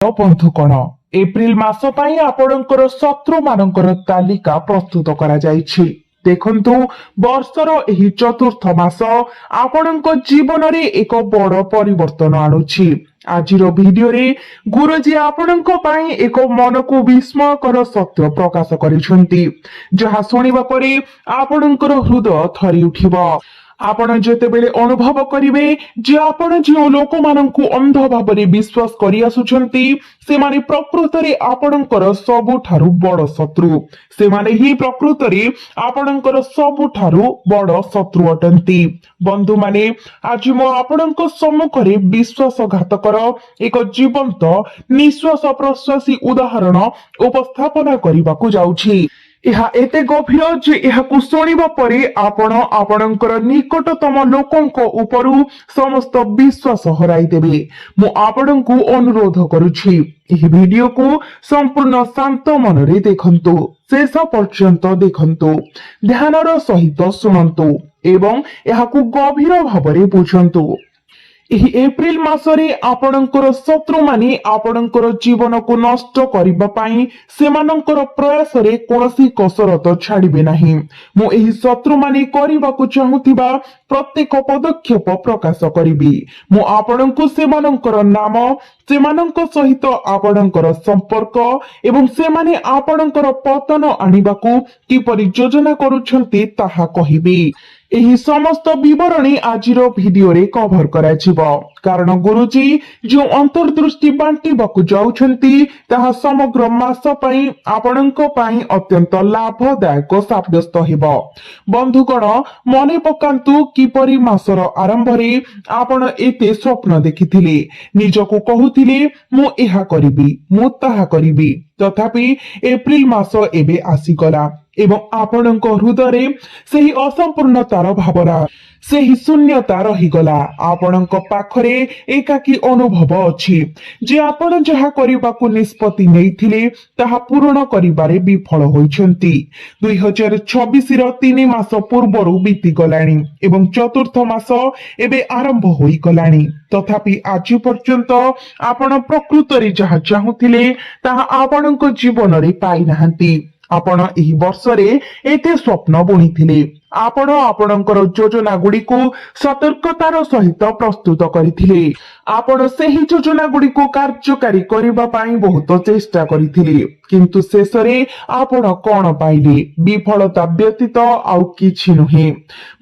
ବନ୍ଧୁଗଣ, ଏପ୍ରିଲ ମାସ ପାଇଁ ଆପଣଙ୍କର ଶତ୍ରୁ ମାନଙ୍କର ତାଲିକା ପ୍ରସ୍ତୁତ କରାଯାଇଛି। ଦେଖନ୍ତୁ, ବର୍ଷର ଏହି ଚତୁର୍ଥ ମାସ ଆପଣଙ୍କ ଜୀବନରେ ଏକ ବଡ ପରିବର୍ତ୍ତନ ଆଣୁଛି। ଆଜିର ଭିଡିଓରେ ଗୁରୁଜୀ ଆପଣଙ୍କ ପାଇଁ ଏକ ମନକୁ ବିସ୍ମୟକର ସତ୍ୟ ପ୍ରକାଶ କରିଛନ୍ତି, ଯାହା ଶୁଣିବା ପରେ ଆପଣଙ୍କର ହୃଦୟ ଥରି ଉଠିବ। ଆପଣ ଯେତେବେଳେ ଅନୁଭବ କରିବେ ଯେ ଆପଣ ଯେଉଁ ଲୋକମାନଙ୍କୁ ଅନ୍ଧ ଭାବରେ ବିଶ୍ୱାସ କରି ଆସୁଛନ୍ତି ସେମାନେ ପ୍ରକୃତରେ ଆପଣଙ୍କର ସବୁଠାରୁ ବଡ ଶତ୍ରୁ। ସେମାନେ ହିଁ ପ୍ରକୃତରେ ଆପଣଙ୍କର ସବୁଠାରୁ ବଡ ଶତ୍ରୁ ଅଟନ୍ତି। ବନ୍ଧୁମାନେ, ଆଜି ମୁଁ ଆପଣଙ୍କ ସମ୍ମୁଖରେ ବିଶ୍ୱାସଘାତକର ଏକ ଜୀବନ୍ତ ନିଶ୍ୱାସ ପ୍ରଶ୍ୱାସୀ ଉଦାହରଣ ଉପସ୍ଥାପନା କରିବାକୁ ଯାଉଛି। ଏହା ଏତେ ଗଭୀର ଯେ ଏହାକୁ ଶୁଣିବା ପରେ ଆପଣ ଆପଣଙ୍କର ନିକଟତମ ଲୋକଙ୍କ ଉପରୁ ସମସ୍ତ ବିଶ୍ୱାସ ହରାଇଦେବେ। ମୁଁ ଆପଣଙ୍କୁ ଅନୁରୋଧ କରୁଛି, ଏହି ଭିଡିଓକୁ ସମ୍ପୂର୍ଣ୍ଣ ଶାନ୍ତ ମନରେ ଦେଖନ୍ତୁ, ଶେଷ ପର୍ଯ୍ୟନ୍ତ ଦେଖନ୍ତୁ, ଧ୍ୟାନର ସହିତ ଶୁଣନ୍ତୁ ଏବଂ ଏହାକୁ ଗଭୀର ଭାବରେ ବୁଝନ୍ତୁ। ଏହି ଏପ୍ରିଲ ମାସରେ ଆପଣଙ୍କର ଶତ୍ରୁମାନେ ଆପଣଙ୍କର ଜୀବନକୁ ନଷ୍ଟ କରିବା ପାଇଁ ସେମାନଙ୍କର ପ୍ରୟାସରେ କୌଣସି କସରତ ଛାଡ଼ିବେ ନାହିଁ। ମୁଁ ଏହି ଶତ୍ରୁମାନେ କରିବାକୁ ଚାହୁଁଥିବା ପ୍ରତ୍ୟେକ ପଦକ୍ଷେପ ପ୍ରକାଶ କରିବି। ମୁଁ ଆପଣଙ୍କୁ ସେମାନଙ୍କର ନାମ, ସେମାନଙ୍କ ସହିତ ଆପଣଙ୍କର ସମ୍ପର୍କ ଏବଂ ସେମାନେ ଆପଣଙ୍କର ପତନ ଆଣିବାକୁ କିପରି ଯୋଜନା କରୁଛନ୍ତି ତାହା କହିବି। ଏହି ସମସ୍ତ ବିବରଣୀ ଆଜିର ଭିଡିଓରେ କଭର କରାଯିବ, କାରଣ ଗୁରୁଜୀ ଯେଉଁ ଅନ୍ତର୍ଦୃଷ୍ଟି ବାଣ୍ଟିବାକୁ ଯାଉଛନ୍ତି ତାହା ସମଗ୍ର ମାସ ପାଇଁ ଆପଣଙ୍କ ପାଇଁ ଅତ୍ୟନ୍ତ ଲାଭଦାୟକ ସାବ୍ୟସ୍ତ ହେବ। ବନ୍ଧୁଗଣ, ମନେ ପକାନ୍ତୁ କିପରି ମାସର ଆରମ୍ଭରେ ଆପଣ ଏତେ ସ୍ୱପ୍ନ ଦେଖିଥିଲେ, ନିଜକୁ କହୁଥିଲେ ମୁଁ ଏହା କରିବି, ମୁଁ ତାହା କରିବି। ତଥାପି ଏପ୍ରିଲ ମାସ ଏବେ ଆସିଗଲା ଏବଂ ଆପଣଙ୍କ ହୃଦୟରେ ସେହି ଅସମ୍ପୂର୍ଣ୍ଣତାର ଭାବନା, ସେହି ଶୂନ୍ୟତା ରହିଗଲା। ଆପଣଙ୍କ ପାଖରେ ଏକାକୀ ଅନୁଭବ ଅଛି ଯେ ଆପଣ ଯାହା କରିବାକୁ ନିଷ୍ପତ୍ତି ନେଇଥିଲେ ତାହା ପୂରଣ କରିବାରେ ବିଫଳ ହୋଇଛନ୍ତି। 2026ର 3 ମାସ ପୂର୍ବରୁ ବିତିଗଲାଣି ଏବଂ ଚତୁର୍ଥ ମାସ ଏବେ ଆରମ୍ଭ ହୋଇଗଲାଣି। ତଥାପି ଆଜି ପର୍ଯ୍ୟନ୍ତ ଆପଣ ପ୍ରକୃତରେ ଯାହା ଚାହୁଁଥିଲେ ତାହା ଆପଣଙ୍କ ଜୀବନରେ ପାଇନାହାନ୍ତି। ଆପଣ ଏହି ବର୍ଷରେ ଏତେ ସ୍ୱପ୍ନ ବୁଣିଥିଲେ। ଆପଣ ଆପଣଙ୍କର ଯୋଜନା ଗୁଡ଼ିକୁ ସତର୍କତାର ସହିତ ପ୍ରସ୍ତୁତ କରିଥିଲେ। ଆପଣ ସେହି ଯୋଜନା ଗୁଡ଼ିକୁ କାର୍ଯ୍ୟକାରୀ କରିବା ପାଇଁ ବହୁତ ଚେଷ୍ଟା କରିଥିଲେ, କିନ୍ତୁ ଶେଷରେ ଆପଣ କଣ ପାଇଲେ? ବିଫଳତା ବ୍ୟତୀତ ଆଉ କିଛି ନୁହେଁ।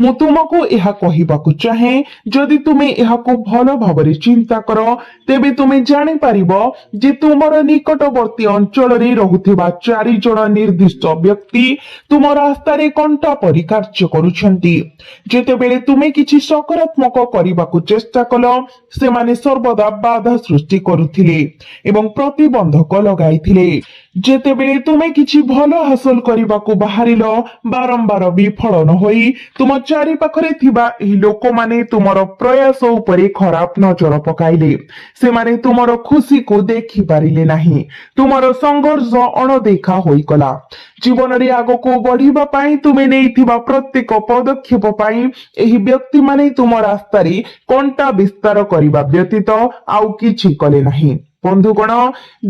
ମୁଁ ତୁମକୁ ଏହା କହିବାକୁ ଚାହେଁ, ଯଦି ତୁମେ ଏହାକୁ ଭଲ ଭାବରେ ଚିନ୍ତା କର ତେବେ ତୁମେ ଜାଣିପାରିବ ଯେ ତୁମର ନିକଟବର୍ତ୍ତୀ ଅଞ୍ଚଳରେ ରହୁଥିବା 4 ଜଣ ନିର୍ଦ୍ଦିଷ୍ଟ ବ୍ୟକ୍ତି ତୁମ ରାସ୍ତାରେ କଣ୍ଟା ପରି କାର୍ଯ୍ୟ କରୁଛନ୍ତି। ଯେତେବେଳେ ତୁମେ କିଛି ସକାରାତ୍ମକ କରିବାକୁ ଚେଷ୍ଟା କଲ ସେମାନେ ସର୍ବଦା ବାଧା ସୃଷ୍ଟି କରୁଥିଲେ ଏବଂ ପ୍ରତିବନ୍ଧକ ଲଗାଇଥିଲେ। ଯେତେବେଳେ ତୁମେ କିଛି ଭଲ ହାସଲ କରିବାକୁ ବାହାରିଲ ବାରମ୍ବାର ବିଫଳ ନ ହୋଇ ତୁମ ଚାରିପାଖରେ ଥିବା ଏହି ଲୋକମାନେ ତୁମର ପ୍ରୟାସ ଉପରେ ଖରାପ ନଜର ପକାଇଲେ। ସେମାନେ ତୁମର ଖୁସିକୁ ଦେଖିପାରିଲେ ନାହିଁ। ତୁମର ସଂଘର୍ଷ ଅଣଦେଖା ହୋଇଗଲା। ଜୀବନରେ ଆଗକୁ ବଢିବା ପାଇଁ ତୁମେ ନେଇଥିବା ପ୍ରତ୍ୟେକ ପଦକ୍ଷେପ ପାଇଁ ଏହି ବ୍ୟକ୍ତିମାନେ ତୁମ ରାସ୍ତାରେ କଣ୍ଟା ବିସ୍ତାର କରିବା ବ୍ୟତୀତ ଆଉ କିଛି କଲେ ନାହିଁ। ବନ୍ଧୁଗଣ,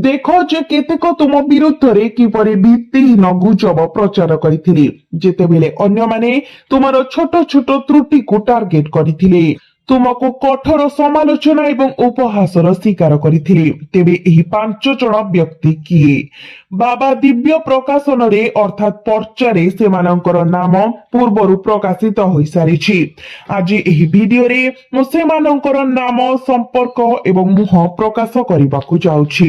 ଦେଖ ଯେ କେତେକ ତୁମ ବିରୁଦ୍ଧରେ କିପରି ଭିତ୍ତିହୀନ ଗୁଜବ ପ୍ରଚାର କରିଥିଲେ, ଯେତେବେଳେ ଅନ୍ୟମାନେ ତୁମର ଛୋଟ ଛୋଟ ତ୍ରୁଟିକୁ ଟାର୍ଗେଟ କରିଥିଲେ, ତୁମକୁ କଠୋର ସମାଲୋଚନା ଏବଂ ଉପହାସର ଶିକାର କରିଥିଲେ। ତେବେ ଏହି 5 ଜଣ ବ୍ୟକ୍ତି କିଏ? ବାବା ଦିବ୍ୟ ପ୍ରକାଶନରେ ଅର୍ଥାତ୍ ପର୍ଚ୍ଚାରେ ସେମାନଙ୍କର ନାମ ପୂର୍ବରୁ ପ୍ରକାଶିତ ହୋଇସାରିଛି। ଆଜି ଏହି ଭିଡିଓରେ ମୁଁ ସେମାନଙ୍କର ନାମ, ସମ୍ପର୍କ ଏବଂ ମୁହଁ ପ୍ରକାଶ କରିବାକୁ ଯାଉଛି।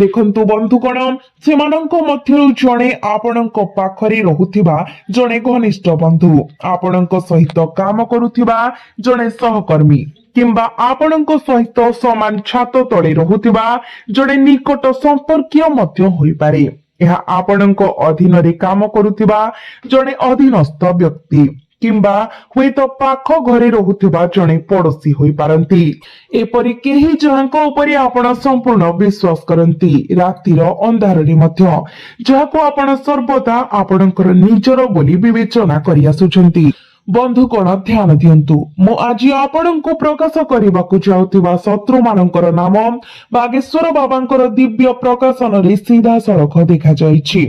ଦେଖନ୍ତୁ ବନ୍ଧୁଗଣ, ସେମାନଙ୍କ ମଧ୍ୟରୁ ଜଣେ ଆପଣଙ୍କ ପାଖରେ ରହୁଥିବା ଜଣେ ଘନିଷ୍ଠ ବନ୍ଧୁ, ଆପଣଙ୍କ ସହିତ କାମ କରୁଥିବା ଜଣେ ସହକର୍ମୀ କିମ୍ବା ଆପଣଙ୍କ ସହିତ ସମାନ ଛାତ ତଳେ ରହୁଥିବା ଜଣେ ନିକଟ ସମ୍ପର୍କୀୟ ମଧ୍ୟ ହୋଇପାରେ। ଏହା ଆପଣଙ୍କ ଅଧୀନରେ କାମ କରୁଥିବା ଜଣେ ଅଧୀନସ୍ଥ ବ୍ୟକ୍ତି କିମ୍ବା ହୁଏତ ପାଖ ଘରେ ରହୁଥିବା ଜଣେ ପଡୋଶୀ ହୋଇପାରନ୍ତି। ଏପରି କେହି ଯାହାଙ୍କ ଉପରେ ଆପଣ ସମ୍ପୂର୍ଣ୍ଣ ବିଶ୍ୱାସ କରନ୍ତି, ରାତିର ଅନ୍ଧାରରେ ମଧ୍ୟ, ଯାହାକୁ ଆପଣ ସର୍ବଦା ଆପଣଙ୍କର ନିଜର ବୋଲି ବିବେଚନା କରି ଆସୁଛନ୍ତି। ବନ୍ଧୁଗଣ ଧ୍ୟାନ ଦିଅନ୍ତୁ। ମୁଁ ଆଜି ଆପଣଙ୍କୁ ପ୍ରକାଶ କରିବାକୁ ଯାଉଥିବା ଶତ୍ରୁ ମାନଙ୍କର ନାମ ବାଗେଶ୍ୱର ବାବାଙ୍କର ଦିବ୍ୟ ପ୍ରକାଶନରେ ସିଧାସଳଖ ଦେଖାଯାଇଛି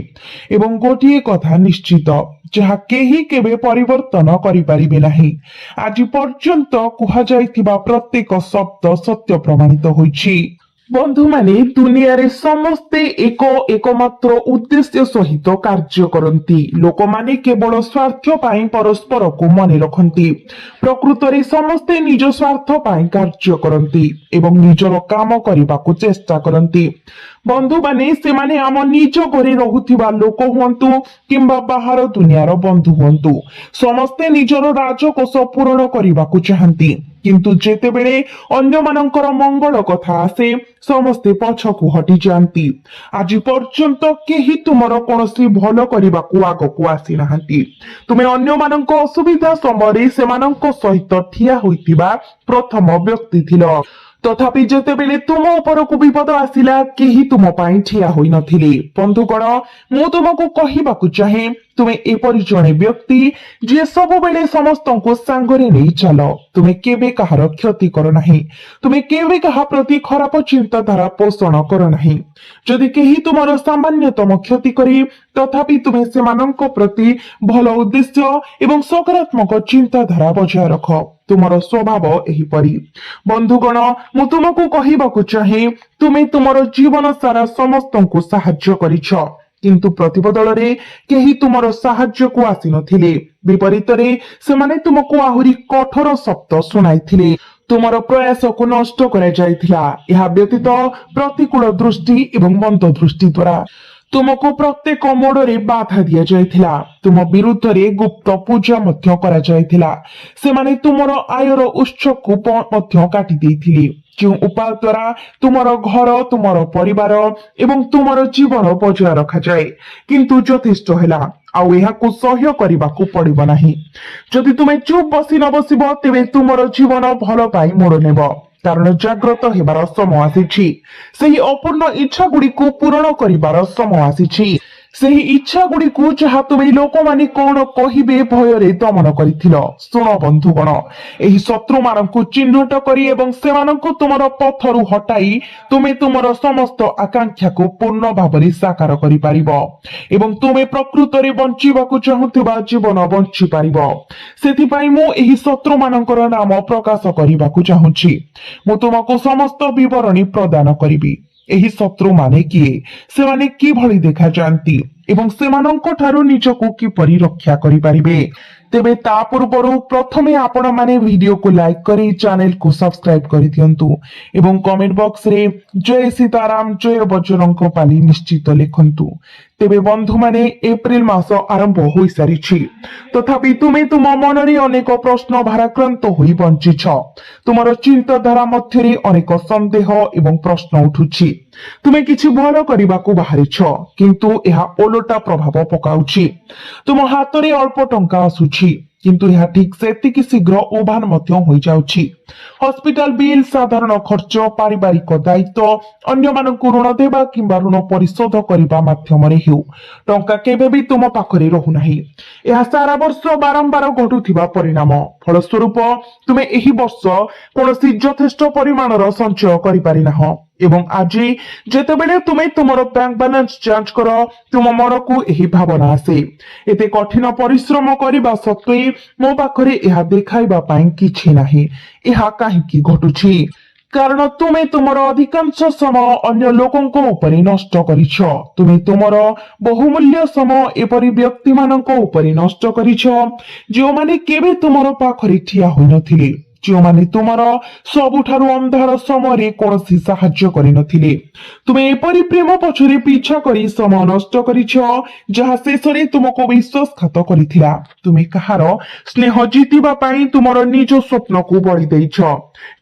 ଏବଂ ଗୋଟିଏ କଥା ନିଶ୍ଚିତ, ଯାହା କେହି କେବେ ପରିବର୍ତ୍ତନ କରିପାରିବେ ନାହିଁ। ଆଜି ପର୍ଯ୍ୟନ୍ତ କୁହାଯାଇଥିବା ପ୍ରତ୍ୟେକ ଶବ୍ଦ ସତ୍ୟ ପ୍ରମାଣିତ ହୋଇଛି। ବନ୍ଧୁମାନେ, ଦୁନିଆରେ ସମସ୍ତେ ଏକମାତ୍ର ଉଦ୍ଦେଶ୍ୟ ସହିତ କାର୍ଯ୍ୟ କରନ୍ତି। ଲୋକମାନେ କେବଳ ସ୍ୱାର୍ଥ ପାଇଁ ପରସ୍ପରକୁ ମନେ ରଖନ୍ତି। ପ୍ରକୃତରେ ସମସ୍ତେ ନିଜ ସ୍ୱାର୍ଥ ପାଇଁ କାର୍ଯ୍ୟ କରନ୍ତି ଏବଂ ନିଜର କାମ କରିବାକୁ ଚେଷ୍ଟା କରନ୍ତି। ବନ୍ଧୁମାନେ, ସେମାନେ ଆମ ନିଜ ଘରେ ରହୁଥିବା ଲୋକ ହୁଅନ୍ତୁ କିମ୍ବା ବାହାର ଦୁନିଆର ବନ୍ଧୁ ହୁଅନ୍ତୁ, ସମସ୍ତେ ନିଜର ରାଜକୋଷ ପୂରଣ କରିବାକୁ ଚାହାନ୍ତି। କିନ୍ତୁ ଯେତେବେଳେ ଅନ୍ୟମାନଙ୍କର ମଙ୍ଗଳ କଥା ଆସେ, ସମସ୍ତେ ପଛକୁ ହଟିଯାଆନ୍ତି। ଆଜି ପର୍ଯ୍ୟନ୍ତ କେହି ତୁମର କୌଣସି ଭଲ କରିବାକୁ ଆଗକୁ ଆସିନାହାନ୍ତି। ତୁମେ ଅନ୍ୟମାନଙ୍କ ଅସୁବିଧା ସମୟରେ ସେମାନଙ୍କ ସହିତ ଠିଆ ହୋଇଥିବା ପ୍ରଥମ ବ୍ୟକ୍ତି ଥିଲ। ତଥାପି ଯେତେବେଳେ ତୁମ ଉପରକୁ ବିପଦ ଆସିଲା, କେହି ତୁମ ପାଇଁ ଠିଆ ହୋଇନଥିଲେ। ବନ୍ଧୁଗଣ, ମୁଁ ତୁମକୁ କହିବାକୁ ଚାହେଁ, ତୁମେ ଏପରି ଜଣେ ବ୍ୟକ୍ତି ଯିଏ ସବୁବେଳେ ସମସ୍ତଙ୍କୁ ସାଙ୍ଗରେ ନେଇ ଚାଲ। ତୁମେ କେବେ କାହାର କ୍ଷତି କର ନାହିଁ। ତୁମେ କେବେ କାହା ପ୍ରତି ଖରାପ ଚିନ୍ତାଧାରା ପୋଷଣ କର ନାହିଁ। ଯଦି କେହି ତୁମର ସାମାନ୍ୟତମ କ୍ଷତି କରେ, ତଥାପି ତୁମେ ସେମାନଙ୍କ ପ୍ରତି ଭଲ ଉଦ୍ଦେଶ୍ୟ ଏବଂ ସକାରାତ୍ମକ ଚିନ୍ତାଧାରା ବଜାୟ ରଖ। ତୁମର ସ୍ୱଭାବ ଏହିପରି। ବନ୍ଧୁଗଣ, ମୁଁ ତୁମକୁ କହିବାକୁ ଚାହେଁ, ତୁମେ ତୁମର ଜୀବନ ସାରା ସମସ୍ତଙ୍କୁ ସାହାଯ୍ୟ କରିଛ, କିନ୍ତୁ ପ୍ରତିବଦଳରେ କେହି ତୁମର ସାହାଯ୍ୟକୁ ଆସିନଥିଲେ। ବିପରୀତରେ ସେମାନେ ତୁମକୁ ଆହୁରି କଠୋର ଶବ୍ଦ ଶୁଣାଇଥିଲେ। ତୁମର ପ୍ରୟାସକୁ ନଷ୍ଟ କରାଯାଇଥିଲା। ଏହା ବ୍ୟତୀତ ପ୍ରତିକୂଳ ଦୃଷ୍ଟି ଏବଂ ମନ୍ଦ ଦୃଷ୍ଟି ଦ୍ୱାରା ତୁମକୁ ପ୍ରତ୍ୟେକ ମୋଡରେ ବାଧା ଦିଆଯାଇଥିଲା। ତୁମ ବିରୁଦ୍ଧରେ ଗୁପ୍ତ ପୂଜା ମଧ୍ୟ କରାଯାଇଥିଲା। ସେମାନେ ତୁମର ଆୟର ଉତ୍ସକୁ ମଧ୍ୟ କାଟି ଦେଇଥିଲେ, ଯେଉଁ ଉପାୟ ଦ୍ୱାରା ତୁମର ଘର, ତୁମର ପରିବାର ଏବଂ ତୁମର ଜୀବନ ବଜାୟ ରଖାଯାଏ। କିନ୍ତୁ ଯଥେଷ୍ଟ ହେଲା, ଆଉ ଏହାକୁ ସହ୍ୟ କରିବାକୁ ପଡିବ ନାହିଁ। ଯଦି ତୁମେ ଚୁପ୍ ବସି ନ ବସିବ, ତେବେ ତୁମର ଜୀବନ ଭଲ ପାଇଁ ମୋଡ ନେବ। କାରଣ ଜାଗ୍ରତ ହେବାର ସମୟ ଆସିଛି। ସେହି ଅପୂର୍ଣ୍ଣ ଇଚ୍ଛା ଗୁଡ଼ିକୁ ପୂରଣ କରିବାର ସମୟ ଆସିଛି। ସେହି ଇଚ୍ଛା ଗୁଡ଼ିକୁ ଯାହା ତୁମେ ଲୋକମାନେ କଣ କହିବେ ଭୟରେ ଦମନ କରିଥିଲ। ଶୁଣ ବନ୍ଧୁଗଣ, ଏହି ଶତ୍ରୁମାନଙ୍କୁ ଚିହ୍ନଟ କରି ଏବଂ ସେମାନଙ୍କୁ ତୁମର ପଥରୁ ହଟାଇ ତୁମେ ତୁମର ସମସ୍ତ ଆକାଂକ୍ଷାକୁ ପୂର୍ଣ୍ଣ ଭାବରେ ସାକାର କରିପାରିବ ଏବଂ ତୁମେ ପ୍ରକୃତରେ ବଞ୍ଚିବାକୁ ଚାହୁଁଥିବା ଜୀବନ ବଞ୍ଚିପାରିବ। ସେଥିପାଇଁ ମୁଁ ଏହି ଶତ୍ରୁମାନଙ୍କର ନାମ ପ୍ରକାଶ କରିବାକୁ ଚାହୁଁଛି। ମୁଁ ତୁମକୁ ସମସ୍ତ ବିବରଣୀ ପ୍ରଦାନ କରିବି। ଏହି ଶତ୍ରୁମାନେ କିଏ, ସେମାନେ କିଭଳି ଦେଖାଯାଆନ୍ତି ଏବଂ ସେମାନଙ୍କ ଠାରୁ ନିଜକୁ କିପରି ରକ୍ଷା କରିପାରିବେ। ତେବେ ତା ପୂର୍ବରୁ ପ୍ରଥମେ ଆପଣମାନେ ଭିଡିଓକୁ ଲାଇକ୍ କରି ଚ୍ୟାନେଲକୁ ସବସ୍କ୍ରାଇବ କରିଦିଅନ୍ତୁ ଏବଂ କମେଣ୍ଟ ବକ୍ସରେ ଜୟ ସୀତାରାମ, ଜୟ ବଜରଙ୍ଗବାଲି ନିଶ୍ଚିତ ଲେଖନ୍ତୁ। ତେବେ ବନ୍ଧୁମାନେ, ଏପ୍ରିଲ ମାସ ଆରମ୍ଭ ହୋଇସାରିଛି, ତଥାପି ତୁମେ ତୁମ ମନରେ ଅନେକ ପ୍ରଶ୍ନ ଭାରାକ୍ରାନ୍ତ ହୋଇ ବଞ୍ଚିଛ। ତୁମର ଚିନ୍ତାଧାରା ମଧ୍ୟରେ ଅନେକ ସନ୍ଦେହ ଏବଂ ପ୍ରଶ୍ନ ଉଠୁଛି। ତୁମେ କିଛି ଭଲ କରିବାକୁ ବାହାରିଛ, କିନ୍ତୁ ଏହା ଓଲଟା ପ୍ରଭାବ ପକାଉଛି। ତୁମ ହାତରେ ଅଳ୍ପ ଟଙ୍କା ଆସୁଛି, କିନ୍ତୁ ଏହା ଠିକ୍ ସେତିକି ଶୀଘ୍ର ଉଭାନ ମଧ୍ୟ ହୋଇଯାଉଛି। ହସ୍ପିଟାଲ ବିଲ୍, ସାଧାରଣ ଖର୍ଚ୍ଚ, ପାରିବାରିକ ଦାୟିତ୍ୱ, ଅନ୍ୟମାନଙ୍କୁ ଋଣ ଦେବା କିମ୍ବା ଋଣ ପରିଶୋଧ କରିବା ମାଧ୍ୟମରେ ହେଉ, ଟଙ୍କା କେବେ ବି ତୁମ ପାଖରେ ରହୁନାହିଁ। ଏହା ସାରା ବର୍ଷ ବାରମ୍ବାର ଘଟୁଥିବା ପରିଣାମ। ଫଳସ୍ୱରୂପ ତୁମେ ଏହି ବର୍ଷ କୌଣସି ଯଥେଷ୍ଟ ପରିମାଣର ସଞ୍ଚୟ କରିପାରିନାହଁ ଏବଂ ଆଜି ଯେତେବେଳେ ତୁମେ ତୁମର ବ୍ୟାଙ୍କ ବାଲାନ୍ସ ଯାଞ୍ଚ କର, ତୁମ ମନକୁ ଏହି ଭାବନା ଆସେ, ଏତେ କଠିନ ପରିଶ୍ରମ କରିବା ସତ୍ତ୍ୱେ ମୋ ପାଖରେ ଏହା ଦେଖାଇବା ପାଇଁ କିଛି ନାହିଁ। ଏହା କାହିଁକି ଘଟୁଛି? କାରଣ ତୁମେ ତୁମର ଅଧିକାଂଶ ସମୟ ଅନ୍ୟ ଲୋକଙ୍କ ଉପରେ ନଷ୍ଟ କରିଛ। ତୁମେ ତୁମର ବହୁମୂଲ୍ୟ ସମୟ ଏପରି ବ୍ୟକ୍ତିମାନଙ୍କ ଉପରେ ନଷ୍ଟ କରିଛ ଯେଉଁମାନେ କେବେ ତୁମର ପାଖରେ ଠିଆ ହୋଇନଥିଲେ, ଯେଉଁମାନେ ତୁମର ସବୁଠାରୁ ଅନ୍ଧାର ସମୟରେ କୌଣସି ସାହାଯ୍ୟ କରିନଥିଲେ। ତୁମେ ଏପରି ପ୍ରେମ ପଛରେ ପିଛା କରି ସମୟ ନଷ୍ଟ କରିଛ ଯାହା ଶେଷରେ ତୁମକୁ ବିଶ୍ୱାସଘାତ କରିଥିଲା। ତୁମେ କାହାର ସ୍ନେହ ଜିତିବା ପାଇଁ ତୁମର ନିଜ ସ୍ୱପ୍ନକୁ ବଳି ଦେଇଛ,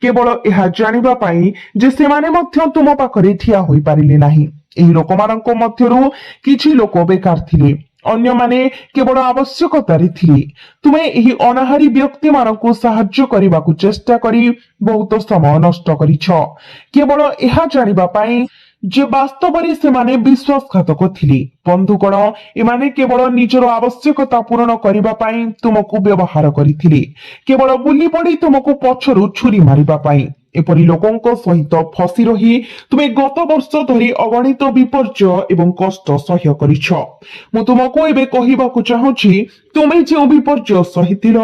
କେବଳ ଏହା ଜାଣିବା ପାଇଁ ଯେ ସେମାନେ ମଧ୍ୟ ତୁମ ପାଖରେ ଠିଆ ହୋଇପାରିଲେ ନାହିଁ। ଏହି ଲୋକମାନଙ୍କ ମଧ୍ୟରୁ କିଛି ଲୋକ ବେକାର ଥିଲେ, ଅନ୍ୟମାନେ କେବଳ ଆବଶ୍ୟକତାରେ ଥିଲେ। ତୁମେ ଏହି ଅନାହାରୀ ବ୍ୟକ୍ତିମାନଙ୍କୁ ସାହାଯ୍ୟ କରିବାକୁ ଚେଷ୍ଟା କରି ବହୁତ ସମୟ ନଷ୍ଟ କରିଛ, କେବଳ ଏହା ଜାଣିବା ପାଇଁ ଯେ ବାସ୍ତବରେ ସେମାନେ ବିଶ୍ୱାସଘାତକ ଥିଲେ। ବନ୍ଧୁଗଣ, ଏମାନେ କେବଳ ନିଜର ଆବଶ୍ୟକତା ପୂରଣ କରିବା ପାଇଁ ତୁମକୁ ବ୍ୟବହାର କରିଥିଲେ, କେବଳ ବୁଲି ପଡି ତୁମକୁ ପଛରୁ ଛୁରୀ ମାରିବା ପାଇଁ। ଏପରି ଲୋକଙ୍କ ସହିତ ଫସି ରହି ତୁମେ ଗତ ବର୍ଷ ଧରି ଅଗଣିତ ବିପର୍ଯ୍ୟୟ ଏବଂ କଷ୍ଟ ସହ୍ୟ କରିଛ। ମୁଁ ତୁମକୁ ଏବେ କହିବାକୁ ଚାହୁଁଛି, ତୁମେ ଯେଉଁ ବିପର୍ଯ୍ୟୟ ସହିଥିଲ,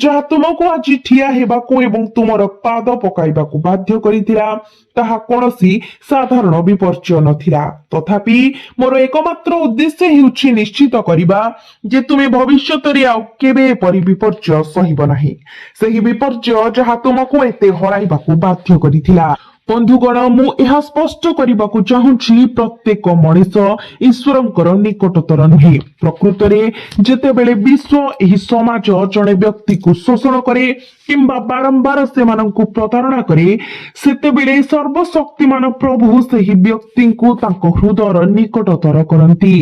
ଯାହା ତୁମକୁ ଆଜି ଠିଆ ହେବାକୁ ଏବଂ ତୁମର ପାଦ ପକାଇବାକୁ ବାଧ୍ୟ କରିଥିଲା, ତାହା କୌଣସି ସାଧାରଣ ବିପର୍ଯ୍ୟୟ ନଥିଲା। ତଥାପି ମୋର ଏକମାତ୍ର ଉଦ୍ଦେଶ୍ୟ ହେଉଛି ନିଶ୍ଚିତ କରିବା ଯେ ତୁମେ ଭବିଷ୍ୟତରେ ଆଉ କେବେ ଏପରି ବିପର୍ଯ୍ୟୟ ସହିବ ନାହିଁ, ସେହି ବିପର୍ଯ୍ୟୟ ଯାହା ତୁମକୁ ଏତେ ହରାଇବାକୁ ବାଧ୍ୟ କରିଥିଲା। ବନ୍ଧୁଗଣ, ମୁଁ ଏହା ସ୍ପଷ୍ଟ କରିବାକୁ ଚାହୁଁଛି, ପ୍ରତ୍ୟେକ ମଣିଷ ଈଶ୍ୱରଙ୍କର ନିକଟତର ନୁହେଁ। ପ୍ରକୃତରେ ଯେତେବେଳେ ବିଶ୍ୱ ଏହି ସମାଜ ଜଣେ ବ୍ୟକ୍ତିକୁ ଶୋଷଣ କରେ କିମ୍ବା ବାରମ୍ବାର ସେମାନଙ୍କୁ ପ୍ରତାରଣା କରେ, ସେତେବେଳେ ସର୍ବଶକ୍ତିମାନ ପ୍ରଭୁ ସେହି ବ୍ୟକ୍ତିଙ୍କୁ ତାଙ୍କ ହୃଦୟର ନିକଟତର କରନ୍ତି।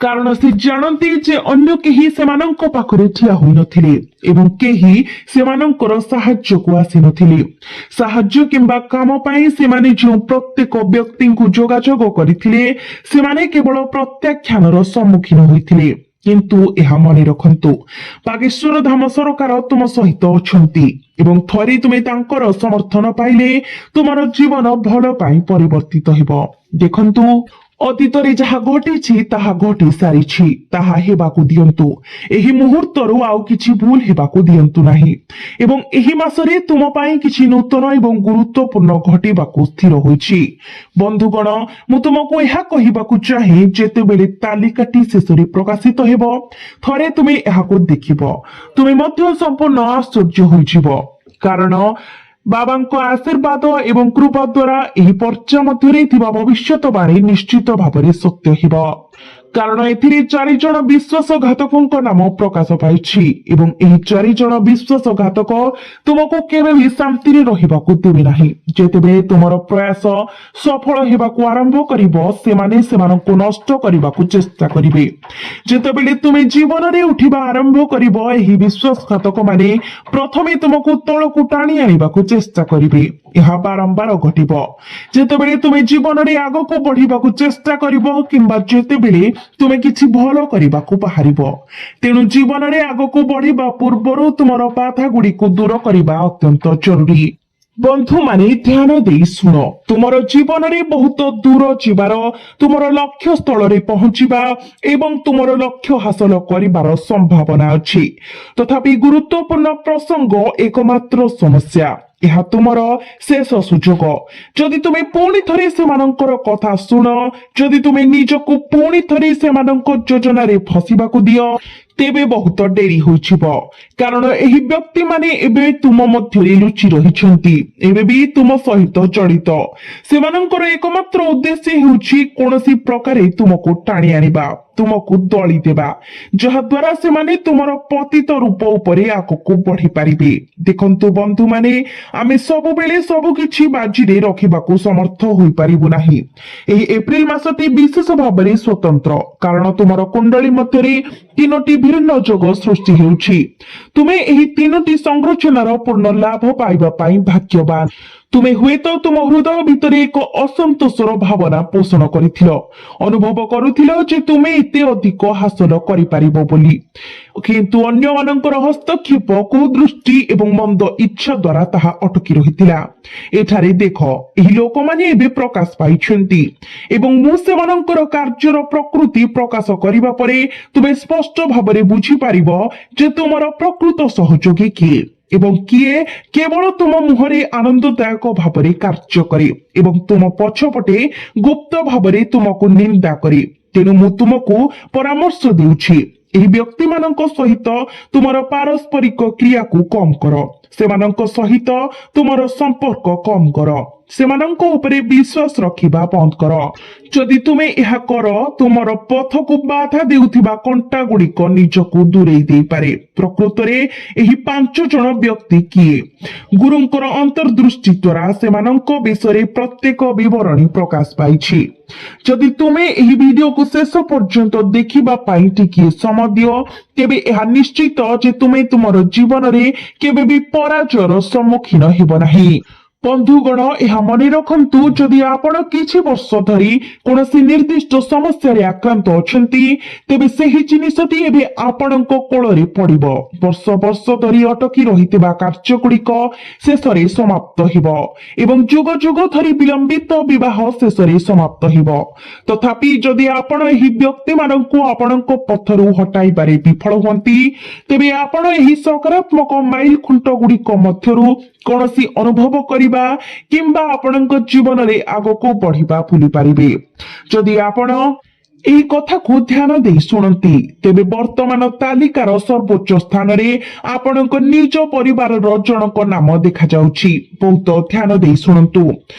କାରଣ ସେ ଜାଣନ୍ତି ଯେ ଅନ୍ୟ କେହି ସେମାନଙ୍କ ପାଖରେ ଠିଆ ହୋଇନଥିଲେ ଏବଂ କେହି ସେମାନଙ୍କର ସାହାଯ୍ୟକୁ ଆସିନଥିଲେ। ସାହାଯ୍ୟ କିମ୍ବା କାମ ପାଇଁ ସେମାନେ ଯେଉଁ ପ୍ରତ୍ୟେକ ବ୍ୟକ୍ତିଙ୍କୁ ଯୋଗାଯୋଗ କରିଥିଲେ, ସେମାନେ କେବଳ ପ୍ରତ୍ୟାଖ୍ୟାନର ସମ୍ମୁଖୀନ ହୋଇଥିଲେ। କିନ୍ତୁ ଏହା ମନେ ରଖନ୍ତୁ, ବାଗେଶ୍ୱର ଧାମ ସରକାର ତୁମ ସହିତ ଅଛନ୍ତି ଏବଂ ଥରେ ତୁମେ ତାଙ୍କର ସମର୍ଥନ ପାଇଲେ ତୁମର ଜୀବନ ଭଲ ପାଇଁ ପରିବର୍ତ୍ତିତ ହେବ। ଦେଖନ୍ତୁ, ଅତୀତରେ ଯାହା ଘଟିଛି ତାହା ଘଟି ସାରିଛି, ତାହା ହେବାକୁ ଦିଅନ୍ତୁ। ଏହି ମୁହୂର୍ତ୍ତରୁ ଆଉ କିଛି ଭୁଲ ହେବାକୁ ଦିଅନ୍ତୁ ନାହିଁ ଏବଂ ଏହି ମାସରେ ତୁମ ପାଇଁ କିଛି ନୂତନ ଏବଂ ଗୁରୁତ୍ୱପୂର୍ଣ୍ଣ ଘଟିବାକୁ ସ୍ଥିର ହୋଇଛି। ବନ୍ଧୁଗଣ, ମୁଁ ତୁମକୁ ଏହା କହିବାକୁ ଚାହେଁ, ଯେତେବେଳେ ତାଲିକାଟି ଶେଷରେ ପ୍ରକାଶିତ ହେବ, ଥରେ ତୁମେ ଏହାକୁ ଦେଖିବ, ତୁମେ ମଧ୍ୟ ସମ୍ପୂର୍ଣ୍ଣ ଆଶ୍ଚର୍ଯ୍ୟ ହୋଇଯିବ। କାରଣ ବାବାଙ୍କ ଆଶୀର୍ବାଦ ଏବଂ କୃପା ଦ୍ୱାରା ଏହି ପର୍ଚ୍ଚା ମଧ୍ୟରେ ଥିବା ଭବିଷ୍ୟତବାଣୀ ନିଶ୍ଚିତ ଭାବରେ ସତ୍ୟ ହେବ। କାରଣ ଏଥିରେ 4 ଜଣ ବିଶ୍ୱାସଘାତକଙ୍କ ନାମ ପ୍ରକାଶ ପାଇଛି ଏବଂ ଏହି 4 ଜଣ ବିଶ୍ୱାସଘାତକ ତୁମକୁ କେବେ ବି ଶାନ୍ତିରେ ରହିବାକୁ ଦେବେ ନାହିଁ। ଯେତେବେଳେ ତୁମର ପ୍ରୟାସ ସଫଳ ହେବାକୁ ଆରମ୍ଭ କରିବ, ସେମାନେ ସେମାନଙ୍କୁ ନଷ୍ଟ କରିବାକୁ ଚେଷ୍ଟା କରିବେ। ଯେତେବେଳେ ତୁମେ ଜୀବନରେ ଉଠିବା ଆରମ୍ଭ କରିବ, ଏହି ବିଶ୍ୱାସଘାତକ ମାନେ ପ୍ରଥମେ ତୁମକୁ ତଳକୁ ଟାଣି ଆଣିବାକୁ ଚେଷ୍ଟା କରିବେ। ଏହା ବାରମ୍ବାର ଘଟିବ ଯେତେବେଳେ ତୁମେ ଜୀବନରେ ଆଗକୁ ବଢିବାକୁ ଚେଷ୍ଟା କରିବ କିମ୍ବା ଯେତେବେଳେ ତୁମେ କିଛି ଭଲ କରିବାକୁ ବାହାରିବ। ତେଣୁ ଜୀବନରେ ଆଗକୁ ବଢିବା ପୂର୍ବରୁ ତୁମର ବାଧା ଗୁଡ଼ିକୁ ଦୂର କରିବା ଅତ୍ୟନ୍ତ ଜରୁରୀ। ବନ୍ଧୁମାନେ, ଧ୍ୟାନ ଦେଇ ଶୁଣ, ତୁମର ଜୀବନରେ ବହୁତ ଦୂର ଯିବାର, ତୁମର ଲକ୍ଷ୍ୟ ସ୍ଥଳରେ ପହଞ୍ଚିବା ଏବଂ ତୁମର ଲକ୍ଷ୍ୟ ହାସଲ କରିବାର ସମ୍ଭାବନା ଅଛି। ତଥାପି ଗୁରୁତ୍ୱପୂର୍ଣ୍ଣ ପ୍ରସଙ୍ଗ, ଏକମାତ୍ର ସମସ୍ୟା, ଏହା ତୁମର ଶେଷ ସୁଯୋଗ। ଯଦି ତୁମେ ପୁଣି ଥରେ ସେମାନଙ୍କର କଥା ଶୁଣ, ଯଦି ତୁମେ ନିଜକୁ ପୁଣି ଥରେ ସେମାନଙ୍କ ଯୋଜନାରେ ଫସିବାକୁ ଦିଅ, ତେବେ ବହୁତ ଡେରି ହୋଇଯିବ। କାରଣ ଏହି ବ୍ୟକ୍ତିମାନେ ଏବେ ତୁମ ମଧ୍ୟରେ ଲୁଚି ରହିଛନ୍ତି, ଏବେ ବି ତୁମ ସହିତ ଜଡ଼ିତ। ସେମାନଙ୍କର ଏକମାତ୍ର ଉଦ୍ଦେଶ୍ୟ ହେଉଛି କୌଣସି ପ୍ରକାରେ ତୁମକୁ ଟାଣି ଆଣିବା, ତୁମକୁ ଦଳି ଦେବା, ଯାହାଦ୍ୱାରା ସେମାନେ ତୁମର ପତିତ ରୂପ ଉପରେ ଆଗକୁ ବଢି ପାରିବେ। ଦେଖନ୍ତୁ ବନ୍ଧୁମାନେ, ଆମେ ସବୁବେଳେ ସବୁକିଛି ବାଜିରେ ରଖିବାକୁ ସମର୍ଥ ହୋଇପାରିବୁ ନାହିଁ। ଏହି ଏପ୍ରିଲ ମାସଟି ବିଶେଷ ଭାବରେ ସ୍ୱତନ୍ତ୍ର, କାରଣ ତୁମର କୁଣ୍ଡଳୀ ମଧ୍ୟରେ 3ଟି ଭିନ୍ନ ଯୋଗ ସୃଷ୍ଟି ହେଉଛି। ତୁମେ ଏହି 3ଟି ସଂରଚନାର ପୂର୍ଣ୍ଣ ଲାଭ ପାଇବା ପାଇଁ ଭାଗ୍ୟବାନ। ତୁମେ ହୁଏତ ତୁମ ହୃଦୟ ଭିତରେ ଏକ ଅସନ୍ତୋଷର ଭାବନା ପୋଷଣ କରିଥିଲ, ଅନୁଭବ କରୁଥିଲ ଯେ ତୁମେ ଏତେ ଅଧିକ ହାସଲ କରିପାରିବ ବୋଲି, କିନ୍ତୁ ଅନ୍ୟମାନଙ୍କର ହସ୍ତକ୍ଷେପ, କୁଦୃଷ୍ଟି ଏବଂ ମନ୍ଦ ଇଚ୍ଛା ଦ୍ୱାରା ତାହା ଅଟକି ରହିଥିଲା। ଏଠାରେ ଦେଖ, ଏହି ଲୋକମାନେ ଏବେ ପ୍ରକାଶ ପାଇଛନ୍ତି ଏବଂ ମୁଁ ସେମାନଙ୍କର କାର୍ଯ୍ୟର ପ୍ରକୃତି ପ୍ରକାଶ କରିବା ପରେ ତୁମେ ସ୍ପଷ୍ଟ ଭାବରେ ବୁଝିପାରିବ ଯେ ତୁମର ପ୍ରକୃତ ସହଯୋଗୀ କିଏ ଏବଂ କିଏ କେବଳ ତୁମ ମୁହଁରେ ଆନନ୍ଦଦାୟକ ଭାବରେ କାର୍ଯ୍ୟ କରେ ଏବଂ ତୁମ ପଛପଟେ ଗୁପ୍ତ ଭାବରେ ତୁମକୁ ନିନ୍ଦା କରେ। ତେଣୁ ମୁଁ ତୁମକୁ ପରାମର୍ଶ ଦେଉଛି, ଏହି ବ୍ୟକ୍ତିମାନଙ୍କ ସହିତ ତୁମର ପାରସ୍ପରିକ କ୍ରିୟାକୁ କମ୍ କର, ସେମାନଙ୍କ ସହିତ ତୁମର ସମ୍ପର୍କ କମ୍ କର, ସେମାନଙ୍କ ଉପରେ ବିଶ୍ୱାସ ରଖିବା ବନ୍ଦ କର। ଯଦି ତୁମେ ଏହା କର, ତୁମର ପଥକୁ ବାଧା ଦେଉଥିବା କଣ୍ଟା ଗୁଡ଼ିକ ନିଜକୁ ଦୂରେଇ ଦେଇପାରେ। ପ୍ରକୃତରେ ଏହି 5 ଜଣ ବ୍ୟକ୍ତି କିଏ? ଗୁରୁଙ୍କର ଅନ୍ତର୍ଦୃଷ୍ଟି ଦ୍ୱାରା ସେମାନଙ୍କ ବିଷୟରେ ପ୍ରତ୍ୟେକ ବିବରଣୀ ପ୍ରକାଶ ପାଇଛି। ଯଦି ତୁମେ ଏହି ଭିଡିଓକୁ ଶେଷ ପର୍ଯ୍ୟନ୍ତ ଦେଖିବା ପାଇଁ ଟିକିଏ ସମୟ ଦିଅ, ତେବେ ଏହା ନିଶ୍ଚିତ ଯେ ତୁମେ ତୁମର ଜୀବନରେ କେବେ ବି ପରାଜୟର ସମ୍ମୁଖୀନ ହେବ ନାହିଁ। ବନ୍ଧୁଗଣ ଏହା ମନେ ରଖନ୍ତୁ, ଯଦି ଆପଣ କିଛି ବର୍ଷ ଧରି କୌଣସି ନିର୍ଦ୍ଦିଷ୍ଟ ସମସ୍ୟାରେ ଆକ୍ରାନ୍ତ ଅଛନ୍ତି, ତେବେ ସେହି ଜିନିଷଟି ଏବେ ଆପଣଙ୍କ କୋଳରେ ପଡିବ। ବର୍ଷ ବର୍ଷ ଧରି ଅଟକି ରହିଥିବା କାର୍ଯ୍ୟଗୁଡିକ ଶେଷରେ ସମାପ୍ତ ହେବ ଏବଂ ଯୁଗ ଯୁଗ ଧରି ବିଳମ୍ବିତ ବିବାହ ଶେଷରେ ସମାପ୍ତ ହେବ। ତଥାପି ଯଦି ଆପଣ ଏହି ବ୍ୟକ୍ତିମାନଙ୍କୁ ଆପଣଙ୍କ ପଥରୁ ହଟାଇବାରେ ବିଫଳ ହୁଅନ୍ତି, ତେବେ ଆପଣ ଏହି ସକାରାତ୍ମକ ମାଇଲ ଖୁଣ୍ଟ ଗୁଡିକ ମଧ୍ୟରୁ କୌଣସି ଅନୁଭବ କରିବା କିମ୍ବା ଆପଣଙ୍କ ଜୀବନରେ ଆଗକୁ ବଢିବା ଭୁଲି ପାରିବେ। ଯଦି ଆପଣ ଏହି କଥାକୁ ଧ୍ୟାନ ଦେଇ ଶୁଣନ୍ତି, ତେବେ ବର୍ତ୍ତମାନ ତାଲିକାର ସର୍ବୋଚ୍ଚ ସ୍ଥାନରେ ଆପଣଙ୍କ ନିଜ ପରିବାରର ଜଣଙ୍କ ନାମ ଦେଖାଯାଉଛି। ବହୁତ ଧ୍ୟାନ ଦେଇ ଶୁଣନ୍ତୁ।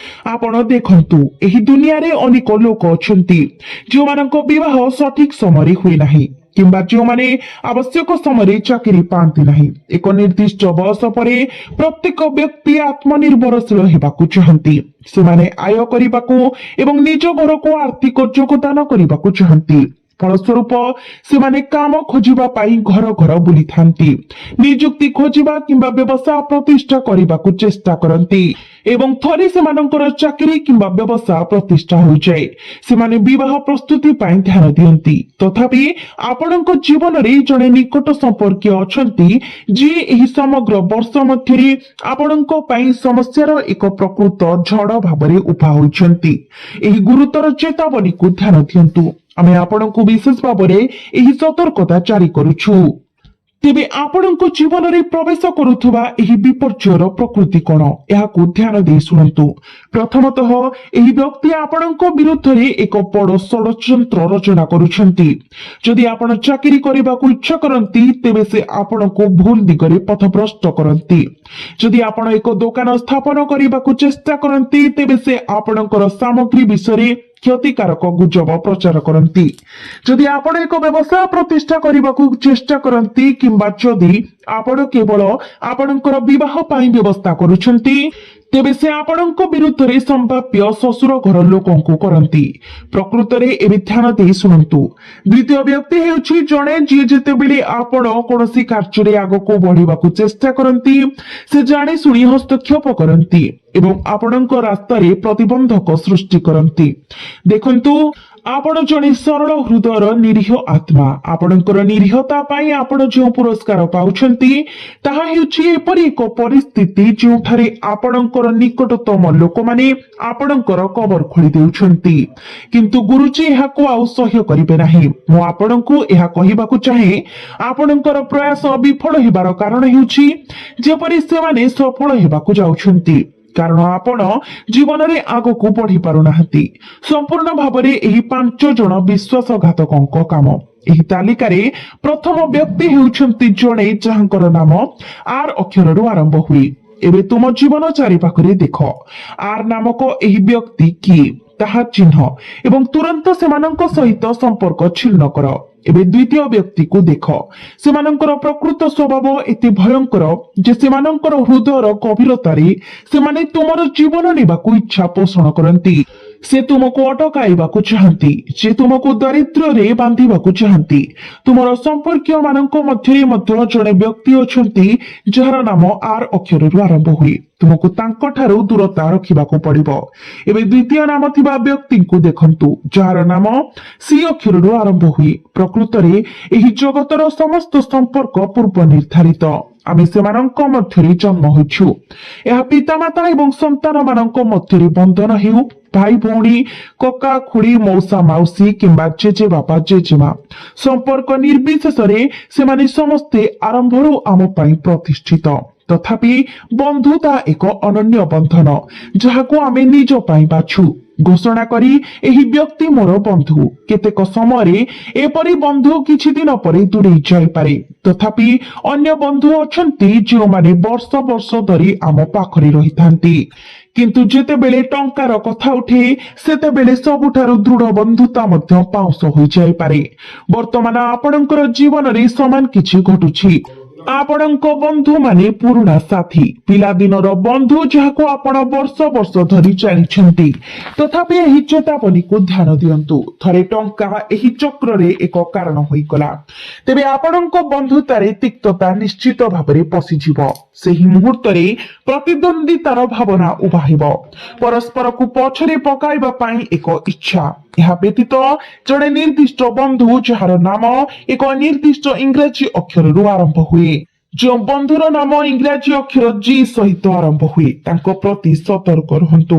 ଆପଣ ଦେଖନ୍ତୁ, ଏହି ଦୁନିଆରେ ଅନେକ ଲୋକ ଅଛନ୍ତି ଯେଉଁମାନଙ୍କ ବିବାହ ସଠିକ ସମୟରେ ହୁଏ ନାହିଁ କିମ୍ବା ଯେଉଁମାନେ ଆବଶ୍ୟକ ସମୟରେ ଚାକିରି ପାଆନ୍ତି ନାହିଁ। ଏକ ନିର୍ଦ୍ଦିଷ୍ଟ ବୟସ ପରେ ପ୍ରତ୍ୟେକ ବ୍ୟକ୍ତି ଆତ୍ମନିର୍ଭରଶୀଳ ହେବାକୁ ଚାହାନ୍ତି। ସେମାନେ ଆୟ କରିବାକୁ ଏବଂ ନିଜ ଘରକୁ ଆର୍ଥିକ ଯୋଗଦାନ କରିବାକୁ ଚାହାନ୍ତି। ଫଳସ୍ୱରୂପ ସେମାନେ କାମ ଖୋଜିବା ପାଇଁ ଘର ଘର ବୁଲିଥାନ୍ତି, ନିଯୁକ୍ତି ଖୋଜିବା କିମ୍ବା ବ୍ୟବସାୟ ପ୍ରତିଷ୍ଠା କରିବାକୁ ଚେଷ୍ଟା କରନ୍ତି ଏବଂ ଥରେ ସେମାନଙ୍କର ଚାକିରି କିମ୍ବା ବ୍ୟବସାୟ ପ୍ରତିଷ୍ଠା ହୋଇଯାଏ, ସେମାନେ ବିବାହ ପ୍ରସ୍ତୁତି ପାଇଁ ଧ୍ୟାନ ଦିଅନ୍ତି। ତଥାପି ଆପଣଙ୍କ ଜୀବନରେ ଜଣେ ନିକଟ ସମ୍ପର୍କୀୟ ଅଛନ୍ତି ଯିଏ ଏହି ସମଗ୍ର ବର୍ଷ ମଧ୍ୟରେ ଆପଣଙ୍କ ପାଇଁ ସମସ୍ୟାର ଏକ ପ୍ରକୃତ ଝଡ଼ ଭାବରେ ଉଭା ହୋଇଛନ୍ତି। ଏହି ଗୁରୁତର ଚେତାବନୀକୁ ଧ୍ୟାନ ଦିଅନ୍ତୁ। ଆମେ ଆପଣଙ୍କୁ ବିଶେଷ ଭାବରେ ଏହି ସତର୍କତା ଜାରି କରୁଛୁ। ତେବେ ଆପଣଙ୍କ ଜୀବନରେ ପ୍ରବେଶ କରୁଥିବା ଏହି ବିପର୍ଯ୍ୟୟର ପ୍ରକୃତି କଣ, ଏହାକୁ ଧ୍ୟାନ ଦେଇ ଶୁଣନ୍ତୁ। ପ୍ରଥମତଃ, ଏହି ବ୍ୟକ୍ତି ଆପଣଙ୍କ ବିରୁଦ୍ଧରେ ଏକ ବଡ଼ ଷଡ଼ଯନ୍ତ୍ର ରଚନା କରୁଛନ୍ତି। ଯଦି ଆପଣ ଚାକିରି କରିବାକୁ ଇଚ୍ଛା କରନ୍ତି, ତେବେ ସେ ଆପଣଙ୍କୁ ଭୁଲ ଦିଗରେ ପଥଭ୍ରଷ୍ଟ କରନ୍ତି। ଯଦି ଆପଣ ଏକ ଦୋକାନ ସ୍ଥାପନ କରିବାକୁ ଚେଷ୍ଟା କରନ୍ତି, ତେବେ ସେ ଆପଣଙ୍କର ସାମଗ୍ରୀ ବିଷୟରେ କ୍ଷତିକାରକ ଗୁଜବ ପ୍ରଚାର କରନ୍ତି। ଯଦି ଆପଣ ଏକ ବ୍ୟବସାୟ ପ୍ରତିଷ୍ଠା କରିବାକୁ ଚେଷ୍ଟା କରନ୍ତି କିମ୍ବା ଯଦି ଆପଣ କେବଳ ଆପଣଙ୍କର ବିବାହ ପାଇଁ ବ୍ୟବସ୍ଥା କରୁଛନ୍ତି, ତେବେ ସେ ଆପଣଙ୍କ ବିରୁଦ୍ଧରେ ସମ୍ଭାବ୍ୟ ଶ୍ୱଶୁର ଘର ଲୋକଙ୍କୁ କରନ୍ତି। ପ୍ରକୃତରେ ଏବେ ଧ୍ୟାନ ଦେଇ ଶୁଣନ୍ତୁ। ଦ୍ୱିତୀୟ ବ୍ୟକ୍ତି ହେଉଛି ଜଣେ ଯିଏ ଯେତେବେଳେ ଆପଣ କୌଣସି କାର୍ଯ୍ୟରେ ଆଗକୁ ବଢିବାକୁ ଚେଷ୍ଟା କରନ୍ତି, ସେ ଜାଣିଶୁଣି ହସ୍ତକ୍ଷେପ କରନ୍ତି ଏବଂ ଆପଣଙ୍କ ରାସ୍ତାରେ ପ୍ରତିବନ୍ଧକ ସୃଷ୍ଟି କରନ୍ତି। ଦେଖନ୍ତୁ, ଆପଣ ଜଣେ ସରଳ ହୃଦୟର ନିରୀହ ଆତ୍ମା। ଆପଣଙ୍କର ନିରୀହତା ପାଇଁ ଆପଣ ଯେଉଁ ପୁରସ୍କାର ପାଉଛନ୍ତି, ତାହା ହେଉଛି ଏପରି ଏକ ପରିସ୍ଥିତି ଯେଉଁଠାରେ ଆପଣଙ୍କର ନିକଟତମ ଲୋକମାନେ ଆପଣଙ୍କର କବର ଖୋଳି ଦେଉଛନ୍ତି। କିନ୍ତୁ ଗୁରୁଜୀ ଏହାକୁ ଆଉ ସହ୍ୟ କରିବେ ନାହିଁ। ମୁଁ ଆପଣଙ୍କୁ ଏହା କହିବାକୁ ଚାହେଁ, ଆପଣଙ୍କର ପ୍ରୟାସ ବିଫଳ ହେବାର କାରଣ ହେଉଛି ଯେପରି ସେମାନେ ସଫଳ ହେବାକୁ ଯାଉଛନ୍ତି, କାରଣ ଆପଣ ଜୀବନରେ ଆଗକୁ ବଢି ପାରୁନାହାନ୍ତି। ସମ୍ପୂର୍ଣ୍ଣ ଭାବରେ ଏହି 5 ଜଣ ବିଶ୍ୱାସଘାତକଙ୍କ କାମ। ଏହି ତାଲିକାରେ ପ୍ରଥମ ବ୍ୟକ୍ତି ହେଉଛନ୍ତି ଜଣେ ଯାହାଙ୍କର ନାମ ଆର୍ ଅକ୍ଷରରୁ ଆରମ୍ଭ ହୁଏ। ଏବେ ତୁମ ଜୀବନ ଚାରିପାଖରେ ଦେଖ, ଆର୍ ନାମକ ଏହି ବ୍ୟକ୍ତି କିଏ ତାହା ଚିହ୍ନ ଏବଂ ତୁରନ୍ତ ସେମାନଙ୍କ ସହିତ ସମ୍ପର୍କ ଛିନ୍ନ କର। ଏବେ ଦ୍ୱିତୀୟ ବ୍ୟକ୍ତିକୁ ଦେଖ। ସେମାନଙ୍କର ପ୍ରକୃତ ସ୍ୱଭାବ ଏତେ ଭୟଙ୍କର ଯେ ସେମାନଙ୍କର ହୃଦୟର ଗଭୀରତାରେ ସେମାନେ ତୁମର ଜୀବନ ନେବାକୁ ଇଚ୍ଛା ପୋଷଣ କରନ୍ତି। ସେ ତୁମକୁ ଅଟକାଇବାକୁ ଚାହାନ୍ତି, ସେ ତୁମକୁ ଦାରିଦ୍ର୍ୟରେ ବାନ୍ଧିବାକୁ ଚାହାନ୍ତି। ତୁମର ସମ୍ପର୍କୀୟ ମାନଙ୍କ ମଧ୍ୟରେ ମଧ୍ୟ ଜଣେ ବ୍ୟକ୍ତି ଅଛନ୍ତି ଯାହାର ନାମ ଆର୍ ଅକ୍ଷରରୁ ଆରମ୍ଭ ହୁଏ। ତୁମକୁ ତାଙ୍କଠାରୁ ଦୂରତା ରଖିବାକୁ ପଡିବ। ଏବେ ଦ୍ୱିତୀୟ ନାମ ଥିବା ବ୍ୟକ୍ତିଙ୍କୁ ଦେଖନ୍ତୁ, ଯାହାର ନାମ ସି ଅକ୍ଷରରୁ ଆରମ୍ଭ ହୁଏ। ପ୍ରକୃତରେ ଏହି ଜଗତର ସମସ୍ତ ସମ୍ପର୍କ ପୂର୍ବ ନିର୍ଦ୍ଧାରିତ। ଆମେ ସେମାନଙ୍କ ମଧ୍ୟରେ ଜନ୍ମ ହୋଇଛୁ। ଏହା ପିତାମାତା ଏବଂ ସନ୍ତାନ ମାନଙ୍କ ମଧ୍ୟରେ ବନ୍ଧନ ହେଉ, ଭାଇ ଭଉଣୀ, କକା ଖୁଡି, ମଉସା ମାଉସୀ କିମ୍ବା ଜେଜେ ବାପା ଜେଜେମା, ସମ୍ପର୍କ ନିର୍ବିଶେଷରେ ସେମାନେ ସମସ୍ତେ ଆରମ୍ଭରୁ ଆମ ପାଇଁ ପ୍ରତିଷ୍ଠିତ। ତଥାପି ବନ୍ଧୁତା ଏକ ଅନନ୍ୟ ବନ୍ଧନ ଯାହାକୁ ଆମେ ନିଜ ପାଇଁ ବାଛୁ, ଘୋଷଣା କରି ଏହି ବ୍ୟକ୍ତି ମୋର ବନ୍ଧୁ। କେତେକ ସମୟରେ ଏପରି ବନ୍ଧୁ କିଛି ଦିନ ପରେ ଦୂରେଇ ଯାଇପାରେ। ତଥାପି ଅନ୍ୟ ବନ୍ଧୁ ଅଛନ୍ତି ଯେଉଁମାନେ ବର୍ଷ ବର୍ଷ ଧରି ଆମ ପାଖରେ ରହିଥାନ୍ତି। କିନ୍ତୁ ଯେତେବେଳେ ଟଙ୍କାର କଥା ଉଠେ, ସେତେବେଳେ ସବୁଠାରୁ ଦୃଢ ବନ୍ଧୁତା ମଧ୍ୟ ପାଉଁଶ ହୋଇଯାଇପାରେ। ବର୍ତ୍ତମାନ ଆପଣଙ୍କର ଜୀବନରେ ସମାନ କିଛି ଘଟୁଛି। ଆପଣଙ୍କ ବନ୍ଧୁ ମାନେ ପୁରୁଣା ସାଥୀ ପିଲାଦିନର ବନ୍ଧୁ ଯାହାକୁ ଆପଣ ବର୍ଷ ବର୍ଷ ଧରି ଜାଣିଛନ୍ତି। ତଥାପି ଏହି ଚେତାବନୀକୁ ଧ୍ୟାନ ଦିଅନ୍ତୁ। ଥରେ ଟଙ୍କା ଏହି ଚକ୍ରରେ ଏକ କାରଣ ହୋଇଗଲା, ତେବେ ଆପଣଙ୍କ ବନ୍ଧୁତାରେ ତିକ୍ତତା ନିଶ୍ଚିତ ଭାବରେ ପଶିଯିବ। ସେହି ମୁହୂର୍ତ୍ତରେ ପ୍ରତିଦ୍ୱନ୍ଦ୍ୱିତାର ଭାବନା ଉଭା ହେବ, ପରସ୍ପରକୁ ପଛରେ ପକାଇବା ପାଇଁ ଏକ ଇଚ୍ଛା। ଏହା ବ୍ୟତୀତ ଜଣେ ନିର୍ଦ୍ଦିଷ୍ଟ ବନ୍ଧୁ ଯାହାର ନାମ ଏକ ନିର୍ଦ୍ଦିଷ୍ଟ ଇଂରାଜୀ ଅକ୍ଷରରୁ ଆରମ୍ଭ ହୁଏ। ଯେଉଁ ବନ୍ଧୁର ନାମ ଇଂରାଜୀ ଅକ୍ଷର ଜି ସହିତ ଆରମ୍ଭ ହୁଏ ତାଙ୍କ ପ୍ରତି ସତର୍କ ରୁହନ୍ତୁ,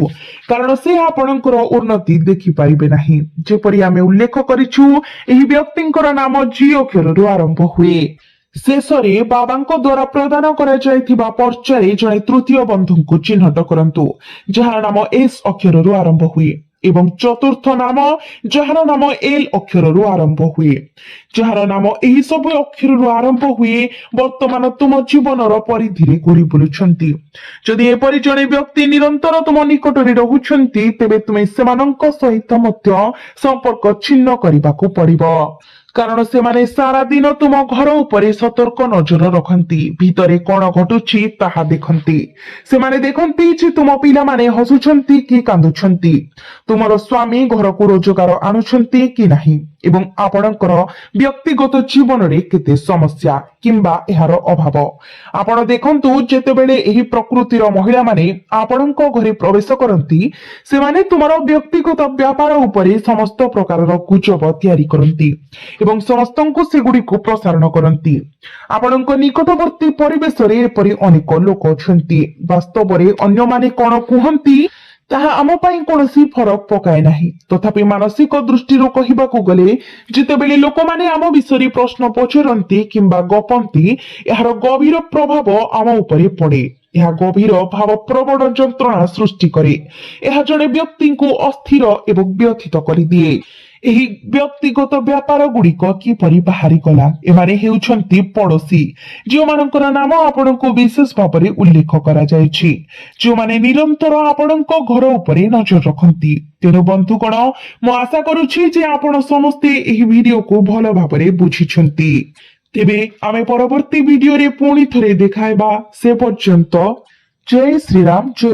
କାରଣ ସେ ଆପଣଙ୍କର ଉନ୍ନତି ଦେଖିପାରିବେ ନାହିଁ। ଯେପରି ଆମେ ଉଲ୍ଲେଖ କରିଛୁ, ଏହି ବ୍ୟକ୍ତିଙ୍କର ନାମ ଜି ଅକ୍ଷରରୁ ଆରମ୍ଭ ହୁଏ। ଶେଷରେ ବାବାଙ୍କ ଦ୍ୱାରା ପ୍ରଦାନ କରାଯାଇଥିବା ପର୍ଚ୍ଚାରେ ଜଣେ ତୃତୀୟ ବନ୍ଧୁଙ୍କୁ ଚିହ୍ନଟ କରନ୍ତୁ, ଯାହାର ନାମ ଏସ୍ ଅକ୍ଷରରୁ ଆରମ୍ଭ ହୁଏ, ଏବଂ ଚତୁର୍ଥ ନାମ ଯାହାର ନାମ ଏଲ୍ ଅକ୍ଷରରୁ ଆରମ୍ଭ ହୁଏ। ଯାହାର ନାମ ଏହି ସବୁ ଅକ୍ଷରରୁ ଆରମ୍ଭ ହୁଏ ବର୍ତ୍ତମାନ ତୁମ ଜୀବନର ପରିଧିରେ ଘୁରି ବୁଲୁଛନ୍ତି। ଯଦି ଏପରି ଜଣେ ବ୍ୟକ୍ତି ନିରନ୍ତର ତୁମ ନିକଟରେ ରହୁଛନ୍ତି, ତେବେ ତୁମେ ସେମାନଙ୍କ ସହିତ ମଧ୍ୟ ସମ୍ପର୍କ ଛିନ୍ନ କରିବାକୁ ପଡିବ, କାରଣ ସେମାନେ ସାରା ଦିନ ତୁମ ଘର ଉପରେ ସତର୍କ ନଜର ରଖନ୍ତି, ଭିତରେ କଣ ଘଟୁଛି ତାହା ଦେଖନ୍ତି। ସେମାନେ ଦେଖନ୍ତି ଯେ ତୁମ ପିଲାମାନେ ହସୁଛନ୍ତି କି କାନ୍ଦୁଛନ୍ତି, ତୁମର ସ୍ୱାମୀ ଘରକୁ ରୋଜଗାର ଆଣୁଛନ୍ତି କି ନାହିଁ, ଏବଂ ଆପଣଙ୍କର ବ୍ୟକ୍ତିଗତ ଜୀବନରେ କେତେ ସମସ୍ୟା କିମ୍ବା ଏହାର ଅଭାବ। ଆପଣ ଦେଖନ୍ତୁ, ଯେତେବେଳେ ଏହି ପ୍ରକୃତିର ମହିଳାମାନେ ଆପଣଙ୍କ ଘରେ ପ୍ରବେଶ କରନ୍ତି, ସେମାନେ ତୁମର ବ୍ୟକ୍ତିଗତ ବ୍ୟାପାର ଉପରେ ସମସ୍ତ ପ୍ରକାରର ଗୁଜବ ତିଆରି କରନ୍ତି ଏବଂ ସମସ୍ତଙ୍କୁ ସେଗୁଡ଼ିକୁ ପ୍ରସାରଣ କରନ୍ତି। ଆପଣଙ୍କ ନିକଟବର୍ତ୍ତୀ ପରିବେଶରେ ଏପରି ଅନେକ ଲୋକ ଅଛନ୍ତି। ବାସ୍ତବରେ ଅନ୍ୟମାନେ କଣ କୁହନ୍ତି ତାହା ଆମ ପାଇଁ କୌଣସି ଫରକ ପକାଏ ନାହିଁ। ତଥାପି ମାନସିକ ଦୃଷ୍ଟିରୁ କହିବାକୁ ଗଲେ, ଯେତେବେଳେ ଲୋକମାନେ ଆମ ବିଷୟରେ ପ୍ରଶ୍ନ ପଚାରନ୍ତି କିମ୍ବା ଗପନ୍ତି, ଏହାର ଗଭୀର ପ୍ରଭାବ ଆମ ଉପରେ ପଡେ। ଏହା ଗଭୀର ଭାବପ୍ରବଣ ଯନ୍ତ୍ରଣା ସୃଷ୍ଟି କରେ। ଏହା ଜଣେ ବ୍ୟକ୍ତିଙ୍କୁ ଅସ୍ଥିର ଏବଂ ବ୍ୟଥିତ କରିଦିଏ। ଏହି ବ୍ୟକ୍ତିଗତ ବ୍ୟାପାର ଗୁଡିକ କିପରି ବାହାରିଗଲା? ଏମାନେ ହେଉଛନ୍ତି ପଡୋଶୀ, ଯେଉଁମାନଙ୍କର ନାମ ଆପଣଙ୍କୁ ବିଶେଷ ଭାବରେ ଉଲ୍ଲେଖ କରାଯାଇଛି, ଯେଉଁମାନେ ନିରନ୍ତର ଆପଣଙ୍କ ଘର ଉପରେ ନଜର ରଖନ୍ତି। ତେଣୁ ବନ୍ଧୁଗଣ, ମୁଁ ଆଶା କରୁଛି ଯେ ଆପଣ ସମସ୍ତେ ଏହି ଭିଡିଓକୁ ଭଲ ଭାବରେ ବୁଝିଛନ୍ତି। ତେବେ ଆମେ ପରବର୍ତ୍ତୀ ଭିଡିଓରେ ପୁଣି ଥରେ ଦେଖାଇବା। ସେ ପର୍ଯ୍ୟନ୍ତ ଜୟ ଶ୍ରୀରାମ, ଜୟ